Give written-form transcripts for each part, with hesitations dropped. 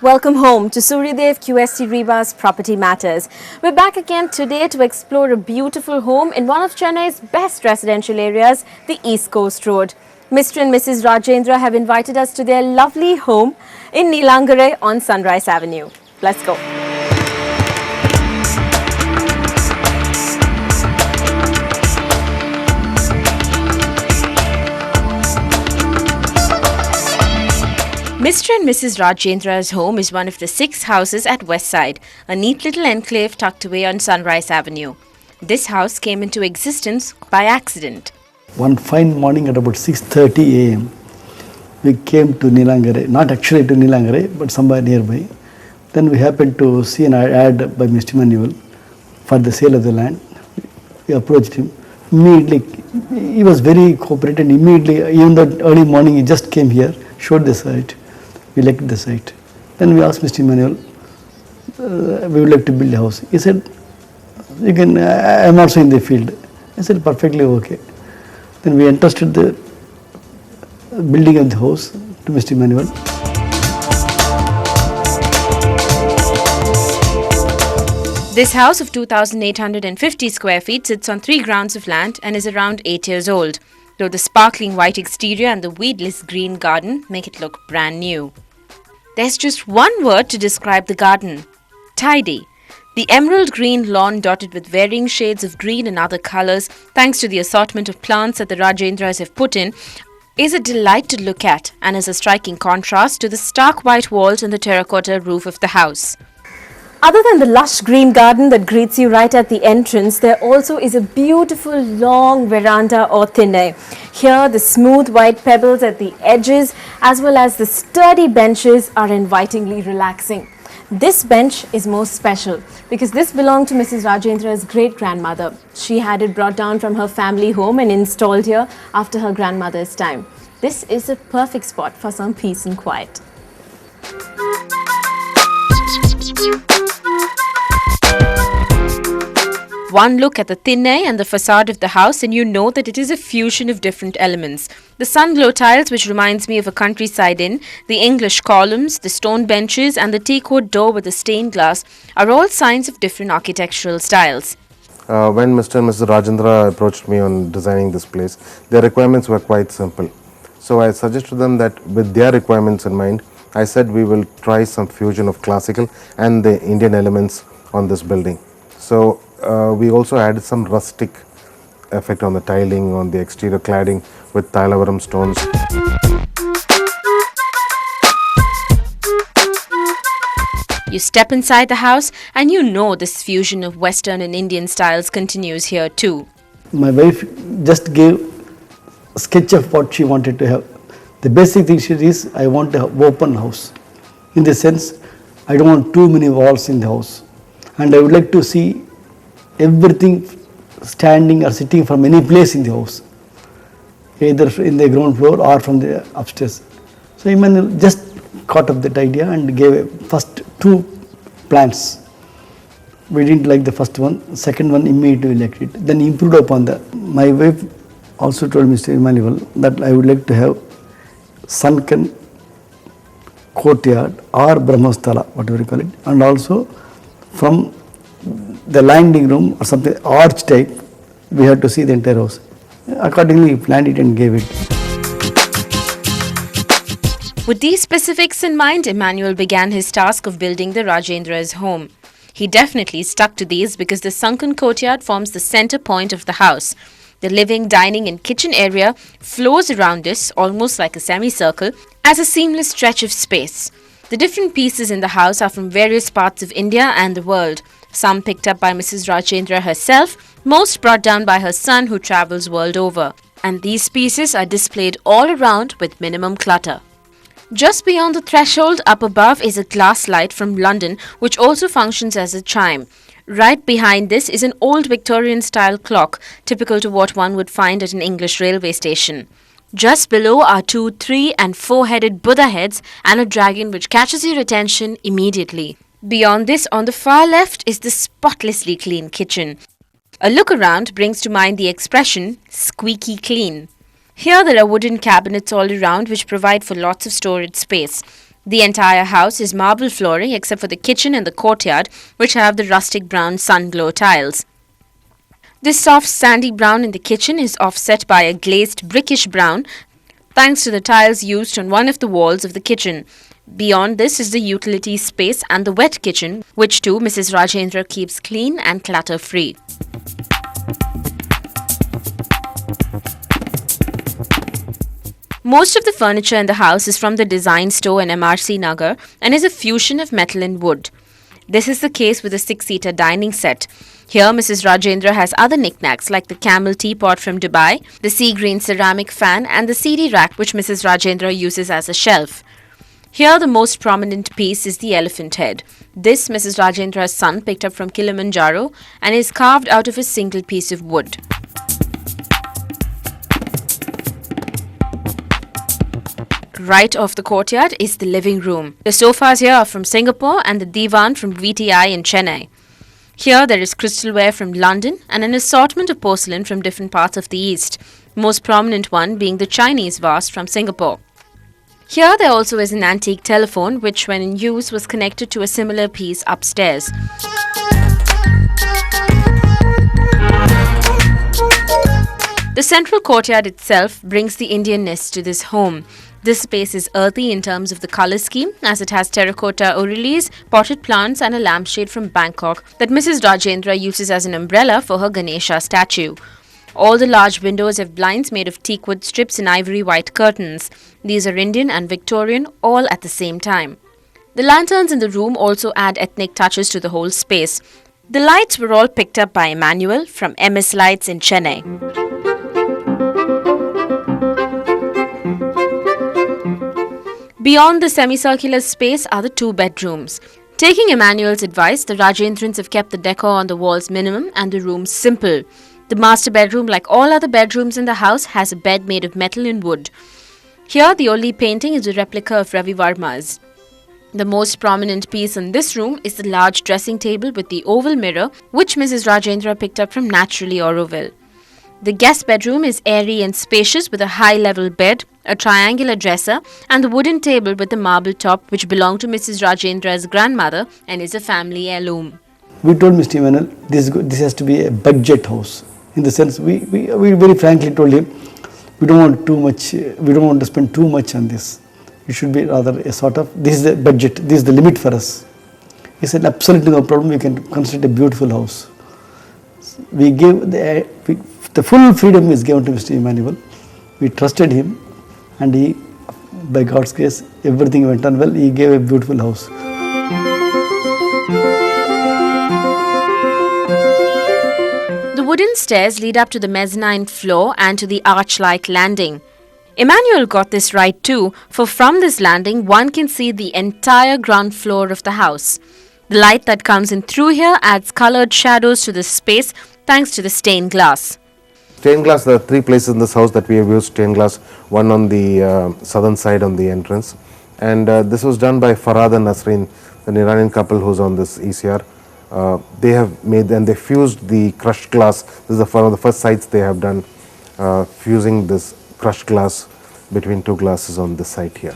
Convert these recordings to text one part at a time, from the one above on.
Welcome home to Suryadev QST Reba's Property Matters. We're back again today to explore a beautiful home in one of Chennai's best residential areas, the East Coast Road. Mr. and Mrs. Rajendra have invited us to their lovely home in Nilangare on Sunrise Avenue. Let's go. Mr. and Mrs. Rajendra's home is one of the 6 houses at Westside, a neat little enclave tucked away on Sunrise Avenue. This house came into existence by accident. One fine morning at about 6:30 a.m., we came to Nilangare, not actually to Nilangare, but somewhere nearby. Then we happened to see an ad by Mr. Manuel for the sale of the land. We approached him. Immediately, he was very cooperative. Immediately, even that early morning, he just came here, showed the site. We liked the site. Then we asked Mr. Manuel, we would like to build a house. He said, you can, I am also in the field. I said, perfectly okay. Then we entrusted the building of the house to Mr. Manuel. This house of 2,850 square feet sits on 3 grounds of land and is around 8 years old, though the sparkling white exterior and the weedless green garden make it look brand new. There's just one word to describe the garden: tidy. The emerald green lawn dotted with varying shades of green and other colors, thanks to the assortment of plants that the Rajendras have put in, is a delight to look at and is a striking contrast to the stark white walls and the terracotta roof of the house. Other than the lush green garden that greets you right at the entrance, there also is a beautiful long veranda or tinnae. Here, the smooth white pebbles at the edges as well as the sturdy benches are invitingly relaxing. This bench is most special because this belonged to Mrs. Rajendra's great-grandmother. She had it brought down from her family home and installed here after her grandmother's time. This is a perfect spot for some peace and quiet. One look at the tinnae and the facade of the house and you know that it is a fusion of different elements. The sun glow tiles, which reminds me of a countryside inn, the English columns, the stone benches and the teak wood door with the stained glass are all signs of different architectural styles. When Mr. and Mrs. Rajendra approached me on designing this place, their requirements were quite simple. So I suggested them that with their requirements in mind, I said we will try some fusion of classical and the Indian elements on this building. So we also added some rustic effect on the tiling, on the exterior cladding with Thalavaram stones. You step inside the house and you know this fusion of Western and Indian styles continues here too. My wife just gave a sketch of what she wanted to have. The basic thing is, I want an open house. In the sense, I don't want too many walls in the house. And I would like to see everything standing or sitting from any place in the house, either in the ground floor or from the upstairs. So Emmanuel just caught up that idea and gave first 2 plans. We didn't like the first one, second one immediately liked it. Then improved upon that. My wife also told Mr. Emmanuel that I would like to have sunken courtyard or Brahmasthala, whatever you call it, and also from the landing room or something arch type, we had to see the entire house. Accordingly, he planned it and gave it. With these specifics in mind, Emmanuel began his task of building the Rajendra's home. He definitely stuck to these because the sunken courtyard forms the center point of the house. The living, dining and kitchen area flows around this almost like a semicircle as a seamless stretch of space. The different pieces in the house are from various parts of India and the world. Some picked up by Mrs. Rajendra herself, most brought down by her son who travels world over. And these pieces are displayed all around with minimum clutter. Just beyond the threshold up above is a glass light from London which also functions as a chime. Right behind this is an old Victorian style clock, typical to what one would find at an English railway station. Just below are 2, 3 and 4-headed Buddha heads and a dragon which catches your attention immediately. Beyond this, on the far left, is the spotlessly clean kitchen. A look around brings to mind the expression, squeaky clean. Here there are wooden cabinets all around which provide for lots of storage space. The entire house is marble flooring except for the kitchen and the courtyard, which have the rustic brown sun-glow tiles. This soft sandy brown in the kitchen is offset by a glazed brickish brown thanks to the tiles used on one of the walls of the kitchen. Beyond this is the utility space and the wet kitchen, which too Mrs. Rajendra keeps clean and clutter-free. Most of the furniture in the house is from the design store in MRC Nagar and is a fusion of metal and wood. This is the case with the 6-seater dining set. Here, Mrs. Rajendra has other knickknacks like the camel teapot from Dubai, the sea green ceramic fan, and the CD rack which Mrs. Rajendra uses as a shelf. Here, the most prominent piece is the elephant head. This Mrs. Rajendra's son picked up from Kilimanjaro and is carved out of a single piece of wood. Right off the courtyard is the living room. The sofas here are from Singapore and the divan from VTI in Chennai. Here there is crystalware from London and an assortment of porcelain from different parts of the East, most prominent one being the Chinese vase from Singapore. Here there also is an antique telephone which when in use was connected to a similar piece upstairs. The central courtyard itself brings the Indianness to this home. This space is earthy in terms of the colour scheme as it has terracotta oreilles, potted plants and a lampshade from Bangkok that Mrs. Rajendra uses as an umbrella for her Ganesha statue. All the large windows have blinds made of teakwood strips and ivory white curtains. These are Indian and Victorian all at the same time. The lanterns in the room also add ethnic touches to the whole space. The lights were all picked up by Emmanuel from MS Lights in Chennai. Beyond the semicircular space are the 2 bedrooms. Taking Emmanuel's advice, the Rajendrans have kept the decor on the walls minimum and the rooms simple. The master bedroom, like all other bedrooms in the house, has a bed made of metal and wood. Here, the only painting is a replica of Ravi Varma's. The most prominent piece in this room is the large dressing table with the oval mirror, which Mrs. Rajendra picked up from Naturally Auroville. The guest bedroom is airy and spacious with a high-level bed, a triangular dresser, and the wooden table with the marble top which belonged to Mrs. Rajendra's grandmother and is a family heirloom. We told Mr. Emmanuel this has to be a budget house. In the sense, we very frankly told him, we don't want to spend too much on this. It should be rather a sort of, this is the budget, this is the limit for us. He said, absolutely no problem, we can construct a beautiful house. We gave the full freedom is given to Mr. Emmanuel. We trusted him and he, by God's grace, everything went on well. He gave a beautiful house. The wooden stairs lead up to the mezzanine floor and to the arch-like landing. Emmanuel got this right too, for from this landing one can see the entire ground floor of the house. The light that comes in through here adds coloured shadows to the space thanks to the stained glass. Stained glass, there are 3 places in this house that we have used stained glass, one on the southern side on the entrance. And this was done by Farhad and Nasreen, an Iranian couple who's on this ECR. They have made and they fused the crushed glass. This is one of the first sites they have done, fusing this crushed glass between 2 glasses on this site here.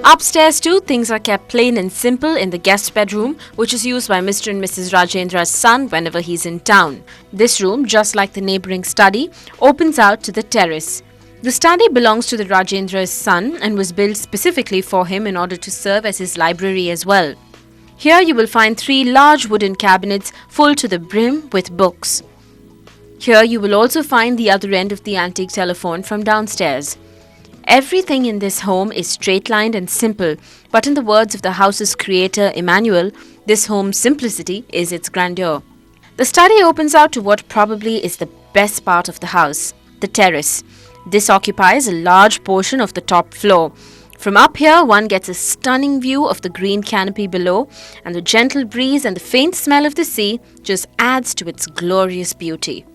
Upstairs too, things are kept plain and simple in the guest bedroom, which is used by Mr. and Mrs. Rajendra's son whenever he's in town. This room, just like the neighbouring study, opens out to the terrace. The study belongs to the Rajendra's son and was built specifically for him in order to serve as his library as well. Here you will find 3 large wooden cabinets full to the brim with books. Here you will also find the other end of the antique telephone from downstairs. Everything in this home is straight-lined and simple, but in the words of the house's creator Emmanuel, this home's simplicity is its grandeur. The study opens out to what probably is the best part of the house, the terrace. This occupies a large portion of the top floor. From up here, one gets a stunning view of the green canopy below, and the gentle breeze and the faint smell of the sea just adds to its glorious beauty.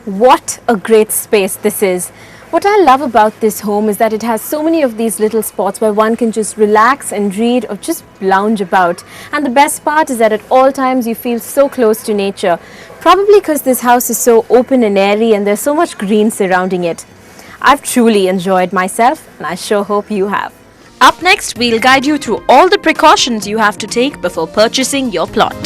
What a great space this is. What I love about this home is that it has so many of these little spots where one can just relax and read or just lounge about. And the best part is that at all times you feel so close to nature. Probably because this house is so open and airy and there's so much green surrounding it. I've truly enjoyed myself and I sure hope you have. Up next, we'll guide you through all the precautions you have to take before purchasing your plot.